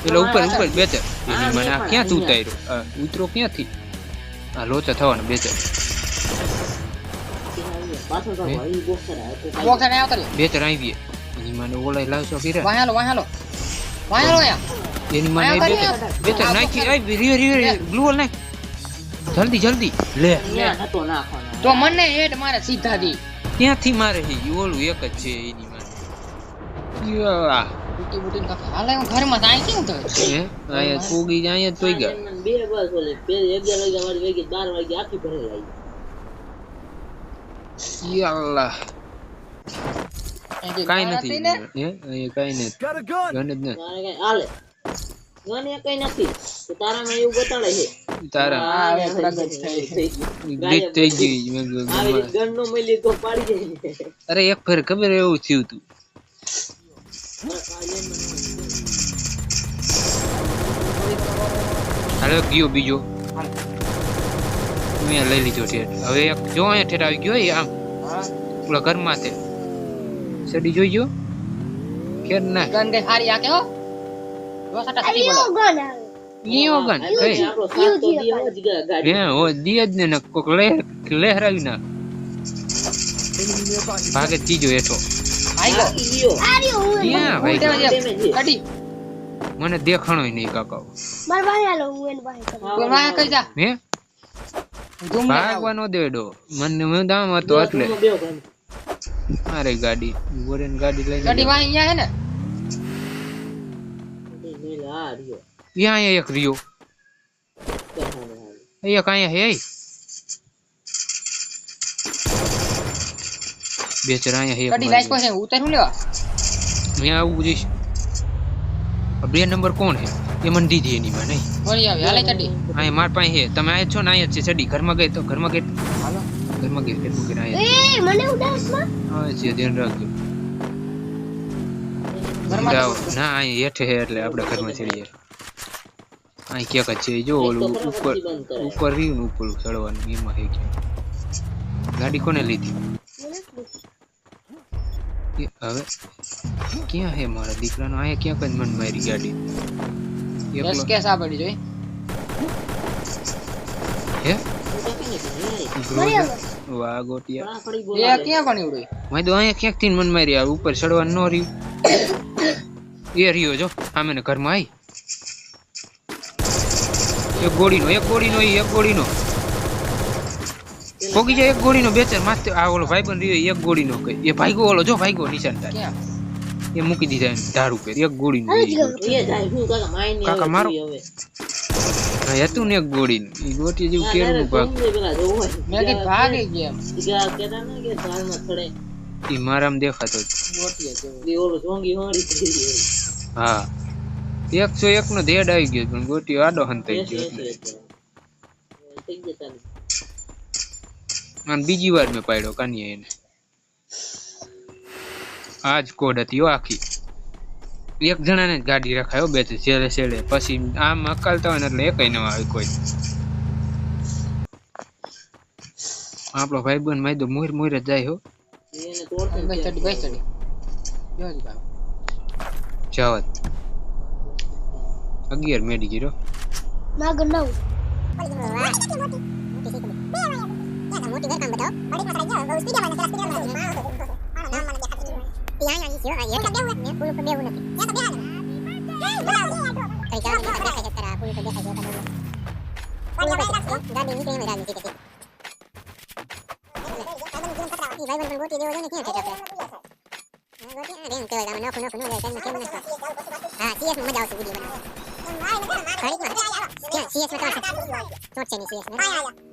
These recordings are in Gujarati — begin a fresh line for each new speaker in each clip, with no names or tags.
એટલે ઉપર ઉપર બેચર એની મને આ ક્યાંથી ઉતાર્યો ઉતરો ક્યાંથી આ લોચા થવાનો બેચર બેચર આવી એની મને ઓલાય લાવશો કીરે
વાહાલો
એની મને બેચર નાખી આવી રિયો ગ્લુઅલ નાખ જલ્દી લે
તો મને હેડ મારે સીધા દી
ક્યાંથી મારે છે ઓલું એક જ છે એની મને યા
બુટી હાલે હું ઘરમાં જાય કેમ તો
હે આયા કોગી જાય તોય ગયા
બે બસ ઓલે 11 વાગ્યા વાળી 12 વાગ્યા આખી ભરેલી
યાલ્લા કાઈ નથી હે એ કાઈ નથી ગન જ ન
મારે કઈ હાલે ગન એ કઈ નથી તો તારામાં એવું બતાડે છે
તારા
હવે પ્રગટ થઈ
ગ્લિચ થઈ ગઈ
આવી ગન નો મળી તો પાડી જાય
અરે એક ફેર ખબર એવું થયું તું હાલો ગયો બીજો મેં લઈ લીધો ઠેઠ હવે એક જો અહીંયા ઠેઠ આવી ગયો આમ ઓલા ઘરમાં તે સડી જોઈ ગયો ખેર ના
ગન ગઈ હારી આકે હો રોસાટા સટી બોલો
ઈયો ગન કઈ
આપણો સાથ તો દી હો જ ગાડી
હે હો દી જ ને કોક લહેરાવી ના ભાગે ચીજો હેઠો
આઈગો
ક્યાં ભાઈ
કડી
મને દેખાણો નહીં કાકા
માર ભાઈ આલો હું એન ભાઈ
તો વાહ કઈ જા
હે
ધૂમ
ભાગવાનો દેડો મને હું દામ હતો એટલે મારે ગાડી ગોરેન ગાડી લઈને
કડી વાહ અહીંયા હે ને
અહીંયા એક રિયો એક અહીંયા હે બેચર અહીંયા હે
કડી લાઈક પાસે ઉતારું લેવા
મેં આવું જઈશ બે નંબર કોણ હે એ મને દીધી એની માં નહીં
બોલી આવી હાલે કડી
અહીંયા માર પાસે હે તમે આયા છો ને અહીંયા છે સડી ઘરમાં ગઈ તો ઘરમાં ગઈ
હાલો
ઘરમાં ગઈ કેટલું કે આયા
એ મને ઉડાસ માં
હા છે ધ્યાન રાખજો
ઘરમાં
ના અહીંયા હેઠે હે એટલે આપણે ઘરમાં ચડી જાય અહીં ક્યાંક જ છે જો ઓલું ઉપર રહ્યું ને ઉપર ચડવાનું એમાં હે કે ગાડી કોને લીધી હવે ક્યાં હે મારા દીકરાનો અહીંયા ક્યાંક જ મન મારી ગાડી
બસ કેસ આ પડી જોઈ
હે વાહ ગોટિયા
એ ક્યાં કોની ઉડી
મેં તો અહીંયા ક્યાંક થી મન મારી આ ઉપર ચડવાનું ન રહ્યું એ રહ્યો જો આમે ને ઘરમાં આવી એક ગોળીનો પોગી જાય એક ગોળીનો બેચર માથે આ ઓલો ભાઈબંધ રહ્યો એક ગોળીનો કઈ એ ભાઈગો ઓલો જો ભાઈગો નિશાન થાય
ક્યાં
એ મૂકી દીધા એને ધાર ઉપર એક ગોળીનો
એ જાય હું કાકા માઈ ને
કાકા મારો હતું ને એક ગોળીનો ઈ ગોટી જેવું કેળનું ભાગ
પેલા જો હોય
મેં કીધું ભાગી ગયા
દીકરા કેતા ને કે ધારમાં ચડે
ઈ મારામાં દેખાતો જ.
ગોટીએ જેવું
દી ઓલો જોંગી હોરી થઈ ગઈ
હા 101 નો ધેડ આવી ગયો પણ ગોટી આડો હંતાઈ ગયો એટલે
થઈ જતા
અને બીજી વાર મેં પાડ્યો કાનિયા એને આજ કોડ હતી આખી એક જણાને જ ગાડી રખાયો બે છેડે છેડે પછી આમ અકાલતા હોય ને એટલે એકય ન આવે કોઈ આપણો ભાઈબંધ માયદો મોર મોર જ જાય હો
એને તોડતો
બસ ચડી જોઈ કા
જાવત 11 મેડી ગયો
માગ નવ
મોટી ઘર કામ બતાવો બડી માં સરાઈ જાવ બહુ સ્પીડ આવવાનું નામ મને દેખાતું ત્યાં અહીં છે એક બેવું ને પુલ પર બેવું નથી એક બેહાડો કઈ જાવ ને દેખાય જરા પુલ પર દેખાય જતા ગાડી નીચે મેં ડાલી દીધી ભાઈ પણ ગોટી દેવો ને ક્યાં જતા ગોટી આ રેમ કેવાય તમે નખો નો લે કેમ કેમ નખો હા સીએસ માં મજા આવશે વિડિયો બનાવવાની ક્યાં સીએસ માં તો છે ની સીએસ માં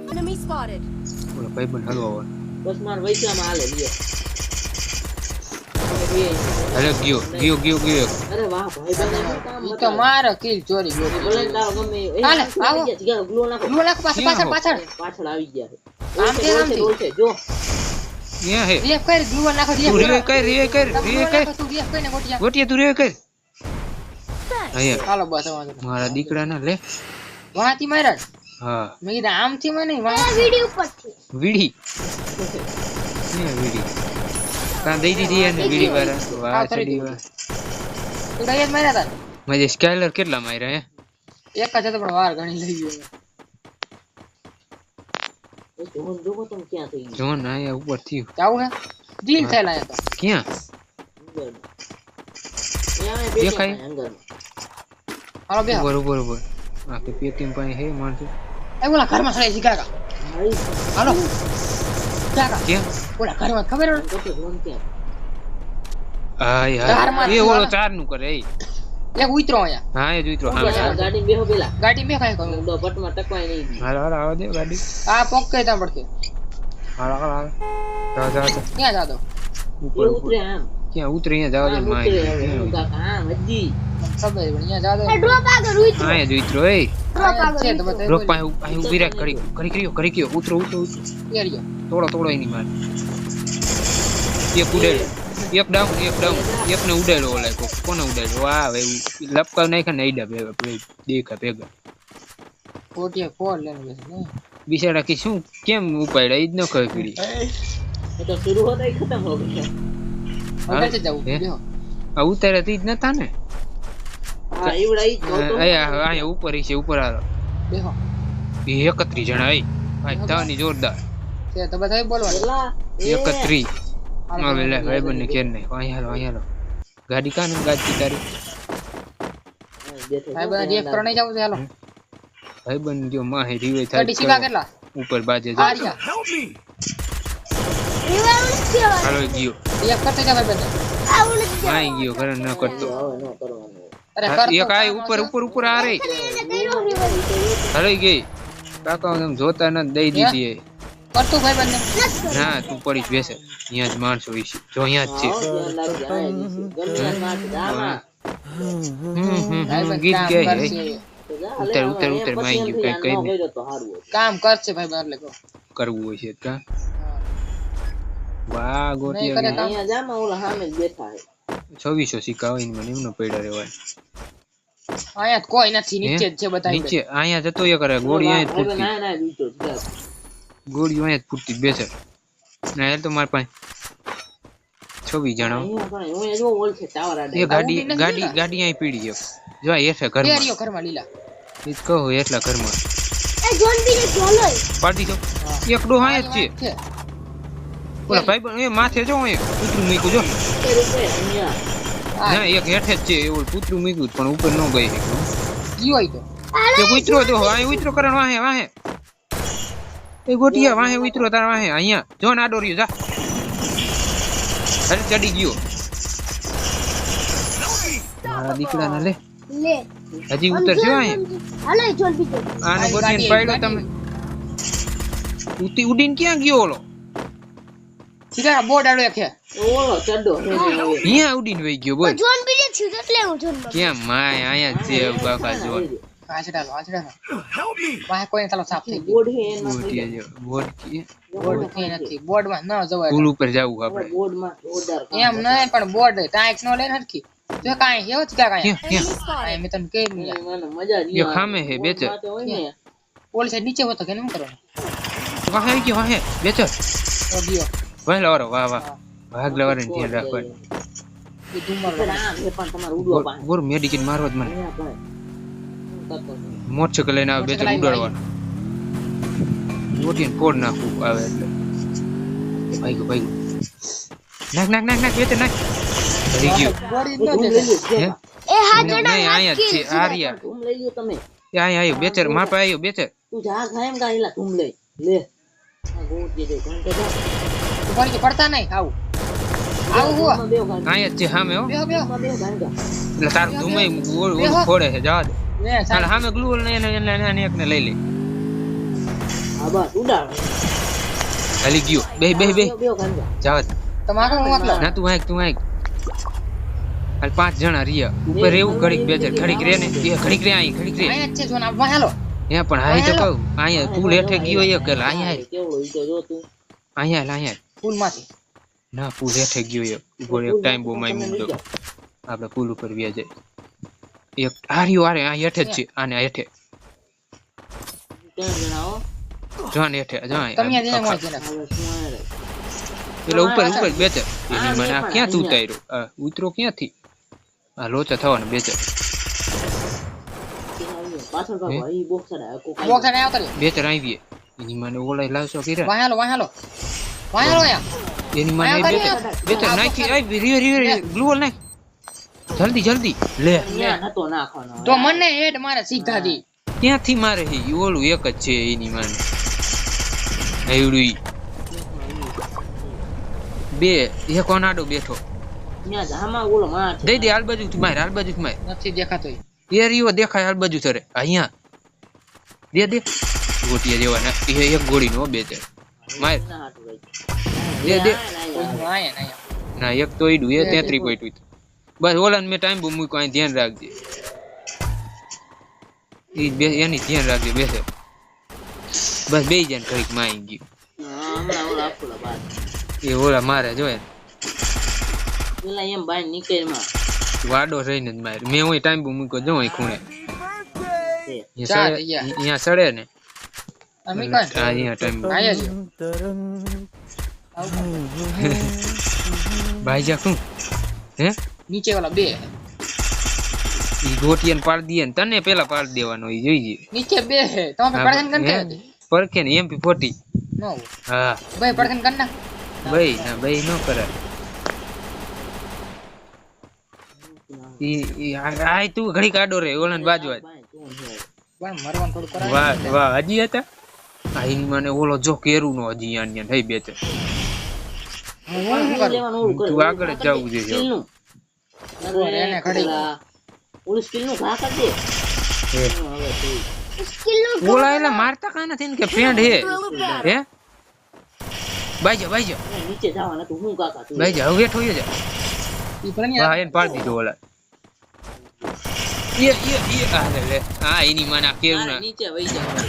Enemy spotted.
ઓલો ભાઈબંધ હલવા
બસ માર વૈસામાં હાલે લ્યો
હાલે ગયો
અરે વાહ ભાઈ બને કામ
ઈ તો મારો કિલ ચોરી ગયો
ભલે તારો ગમે
હાલે, આવો.
ગ્લો નાખો
લો લાખ પાછળ
પાછળ આવી ગયા
આમથી.
જો
ક્યાં હે
રીએફ કરી ગ્લુઅર નાખો
તું રે કર
તું રીએફ કરીને ગોટિયા
ગોટિયા તું રે કર અહીંયા
હાલો બસ વાંધો નહીં.
મારા દીકરાના લે
વાંથી માર્યા
હા
મેં કીધું આમથી મને
વિડિયો ઉપર થી
વીડી વીડી કાં દઈ દીધી એને બીડી વાળા વાહ ચડી વાહ
તું કઈ જ માર્યા હતા
મજે સ્કાયલર કેટલા માર્યા હે
એક જ હતો પણ વાર ઘણી લઈ ગયો
એ જોન જોવો તમે ક્યાં થઈ ગયું
જોન આયા ઉપર થયું
જાવું હે ડીલ થયેલા તો
ક્યાં
અહીંયા
દેખાય?
બેઠા અંદર
હાલો બે
ઉપર ઉપર ઉપર આ કે પેટીમ પાસે હે માણસો
એ ઓલા ઘરમાં સડાઈ છે કાકા હાલો કાકા
ક્યાં
ઓલા ઘરમાં ખબર હે
તો જોન ક્યાં
હાય
ચારમાં
હાય એ
થી
ઓલો
વાળા.
ચાર નું કરે એ
એક ઉતરો અહીંયા
હા એ જોઈત્રો હા
ગાડી બેહો પેલા
ગાડી બે ખાય કહું
તો પટમાં ટકવાય નહીં
હાલો હાલો આવો દે ગાડી
આ પોકે તા પડકે
હાલો હાલો હાલો જા જા જા
ક્યાં જાતો
ઉપર
એ
ઉપર
ઉતરે આમ
ક્યાં ઉતરે અહીંયા જવા દે
આમ
માં
ઉતરે હવે હું કાકા આમ હજી
ખબર પણ અહીંયા જાતો
ડ્રોપ આગળ ઉતરો
હા એ જોઈત્રો એ
ડ્રોપ આગળ
છે તો બતાવી
રોક પાસે અહીં ઊભી રાખ કરી કયો ઉતરો ઉતરો ઉતરો
એરિયો
તોડો તોડો એની માર એક ઉડેલો એક ડાઉન એક ને ઉડેલો ઓલા કોને ઉડેલો વાહ હવે લપકાવ નાખ્યા ને આઈડા ભેગા દેખા ભેગા
કોટીએ કોલ લેને બેસે ને
બિચારા કે શું કેમ ઉપાડ્યા ઈ જ ન ખબર પડી
એ તો શરૂ હોતા ખતમ હો ગયા
હવે છે જાવું
હે?
બેહો
આ ઉતાર્યા તી જ નતા ને
હા ઈવડા ઈ તો
અહીંયા ઉપર છે ઉપર હાલો
બેહો
31 જણા એ ભાઈ તાની જોરદાર
છે તો બતાવી બોલવાનું
પેલા
31 હવે લે ભાઈ બંને કેર નહીં અહીંયા હાલો ગાડી કાને ગાડી તારી
ભાઈ બધા એક કરો નહીં જાવું છે હાલો
ભાઈ બંને જો માહે રીવે
ગાડી સીધા
થાય
કેટલા
ઉપર બાજે
આ રહ્યા
રિવાઇવ કેવા
હાલો ગયો
એક કરતે જા ભાઈ બધા
આવું
માઈ ગયો ઘરે ન કરતો
હવે ન કરવાનું
અરે કર
એક આ ઉપર આ રે
કર્યો રિવાઇવ
હરી ગઈ કાકા તમે જોતા ન દઈ દીધી એ
કરતું ભાઈ બંને
ના તું પડી જ બેસે અહીંયા જ માણસો હોય છે જો અહીંયા જ છે
ધ્યાન રાખજે આ ગમે માર દામાં
ગીત
કામ
ગાય
કરશે.
ઉતર માઈ ગયું કઈ કઈ નહીં
તો સારું
કામ કરશે ભાઈ બંને એટલે કહો
કરવું હોય છે કા વાહ
નહીં કરે
ગોટિયા
કામ.
અહીંયા જામાં ઓલા સામે જ બેઠા હે
2600 સિક્કા હોય ને મને એમનો પડ્યા રહેવાય
અહીંયા તો કોઈ નથી નીચે જ છે બધા
નીચે અહીંયા જતો એ કરે ગોળી અહીંયા જ ફૂટતી
ના ના દીતો
ગોળી અહીંયા જ ફૂટતી બેસે ના એ તો માર પાસે 26 જણા
અહીંયા પણ હું જો ઓલ છે ટાવર આડે
એ ગાડી
ઊંડી નથી
ગાડી
લીલા?
ગાડી અહીં પીડી છે જો આ હેઠે ઘરમાં
એરિયો ઘરમાં લીલા
એ જ કહો એટલા ઘરમાં
એ જોન બી ને જોલો
પાડી દો એક ડો હા જ છે
છે
ઓલા ભાઈ એ માથે જો અહીંયા કૂતરું મૂક્યું જો
અહીંયા
ના એક હેઠે જ છે એવું કૂતરું મૂક્યું પણ ઉપર ન ગઈ
ઈ હોય તો
એ ઉતરો જો અહીં ઉતરો કરણ વાહે વાહે એ ગોટિયા વાહે ઉતરો તાર વાહે અહીંયા જો ના ડોર્યો જા અરે ચડી ગયો મારા દીકરા ના લે
લે
હજી ઉતરજો અહીંયા
હાલો જોન બી તો
આનો
ગાડી,
ગોટિયાને પાડ્યો તમે ઉડીને ક્યાં ગયો ઓલો
સીધા બોર્ડ આડો છે
ઓલો ચડો
અહીંયા ઉડીને વહી ગયો બોલ
જોન બી ને થયું એટલે હું જોન માં
ક્યાં માય અહીંયા જ છે બાપા જો
આચડાલો વાહ કોઈ ચાલો સાફ થઈ ગયું
બોર્ડ હે એમાં
ગોટિયા જો બોટ કે
બોર્ડ કઈ નથી બોર્ડમાં ન જવાય
પુલ ઉપર જવું આપણે
બોર્ડ માં જોરદાર
એમ નહીં પણ બોર્ડ ટાઈક નો લઈને હરખી જો કાંઈ હેવ જ કાંઈ
ક્યાં ક્યાં
કાંઈ મેં તને કહ્યું ને
મને મજા જ
એ ખામે હે બેચર
હોય ને
પોલીસ નીચે હોતો કે શું કરવાનું
વાહે આવી ગયો વાહે બેચર
તો ગયો
વાહ લવારો વાહ વાહ ભાગ લવારાને ધ્યાન રાખવાનું
એ ધુમાડો
પણ આમ હે પણ તમારું ઉડવા પાસે
ગોર મેડિકિન મારવા જ મને
અહીંયા પણ કરતો
મોટરસાઇકલ લઈને આવે બેચર ઉડાડવાનું ગોટિયાને ફોડ નાખવું આવે એટલે ભાઈ ગયો નાખ નાખ નાખ નાખ બેચર નાખ ભરી ગયો
બોડી
ધૂમ
ન
લઈ
દે
લ્યો
હે
એ હા
નહીં અહીંયા જ છે આર્યા
ધૂમ લઈ લ્યો તમે
એ અહીંયા આવ્યો બેચર માર પાસે આવ્યો બેચર
તું જા ખાય એમ ગાઈલા ધૂમ લઈ લે આ ગોટ દે દે ઘંટે જા
બોડી કે પડતા નહીં આવું આવું હુઆ
માં બેવ ગાંડા
અહીંયા જ છે સામે હો
બેહો બેહો
માં બેવ ગાંડા
એટલે તારું ધુમાઈ ઓલું ફોડે છે જવા દે
લે
હાલ
ચાલ
સામે ગ્લુ એને એકને લઈ લે
હા બસ ઉડાડ
હાલી ગયો બે
બેવ ગાંડા
જવા દે
તમે આખો મોકલો
ના તું આંખ હાલ 5 જણા રહ્યા ઉપર એવું ઘડીક બેચર ઘડીક રે ને એ ઘડીક રે અહીં ઘડીક રે
અહીંયા જ છે જો ના હાલો
ત્યાં પણ હાઈ તો કહું અહીંયા પુલ હેઠે ગયો એ કે અહીંયા હાલ,
કેવડો ઈ તો જો તું
અહીંયા હાલ, અહીંયા હાલ.
ફૂલમાંથી
ના પુલ હેઠે ગયો એ ઉપર એક ટાઈમ બહુ માઈ મૂકતો આપણે પુલ ઉપર વ્યા જાય એક હાર્યો આરે આ હેઠે જ છે આને હેઠે
ત્રણ જણા હો
જોન હેઠે જો
તમે ત્યાં જઈને મોજ
હવે શું આ રે
એટલે ઉપર બેચર એની મને આ ક્યાંથી ઉતાર્યો આ ઉતરો ક્યાંથી આ લોચા થવાના બે ચાર
પાછળ ભાગો ઈ બોક્સર આ કોક
બોક્સ ને આવતો રહ્યો
બે ચાર આવીએ એની મને ઓલાય લાવશો કર્યા
વાહ હાલો યા
એની મને બે ચાર નાખી આવી રિયો ગ્લુઅલ નાખ જલ્દી લે
ન્યા નતો નાખવાનો
તો મને હેડ મારે સીધા દી
ક્યાંથી મારે છે ઈ ઓલું એક જ છે એની મને એવડું ઈ બે એક ઓનાડો બેઠો
ન્યા જામા ઓલો માર
દઈ દે હાલ બાજુ માર
નથી દેખાતો
એ રીયો દેખાય હાલ બાજુ સરે અહીંયા દે ગોટિયા જેવા એક ગોળી નો બે ચાર માર
ના હાટુ ભાઈ
દે
આયા
ના એક તો ઈડું એ 33 પોઈન્ટ બસ ઓલાને મેં ટાઈમ બહુ મૂક્યો અહીં ધ્યાન રાખજે ઈ બે એની ધ્યાન રાખજે બેસે બસ બે જણ ઘડીક માં આવી ગયું
હમણાં ઓલા આપોલા બાદ
એ ઓલા મારે જોયે
પેલા એમ બહાર નીકળ માં
વાડો રહીને જ મારે મેં ઓય ટાઈમ બહુ મૂક્યો જો અહીં ખૂણે
ચાલ,
અહીંયા સડે ને
અમે
હા
કઈ
અહીંયા ટાઈમ
આયા જ
ભાઈ જા શું હે
નીચે વાળા બે
ઈ ગોટિયાને પાડી દઈએ ને તને પેલા પાડી દેવાનો ઈ જોઈએ
નીચે બે હે તમે પડખન કરતે
પરખે ને MP40
નો
હા
ભાઈ પડખન કરના
ભાઈ ન કરે ઈ આ તું ઘડી કાઢો રે ઓલાને બાજુ આજ
પણ મરવાનું થોડું કરાય
વાહ હજી હતા આ ઈ મને ઓલો જો કેરું નો હજી આન્યા થઈ બે તે
લેવાનું ઓલું કરે
તું આગળ જ જવું જોઈએ
સ્કિલ નું
એને ઘડી
ઓલું સ્કિલ નું ઘા કરી દે હવે તો
સ્કિલ નું
ઓલા એલા મારતા કાં નથી ને કે ફ્રેન્ડ હે બાઈ જા
નીચે જવાના તું હું કાકા તું
બાઈ જા હવે બેઠો જા
ઈ પણ
હા એને પાડી દીધો ઓલા એ આ લે આ એની માના કેવું ના
નીચે વઈ જા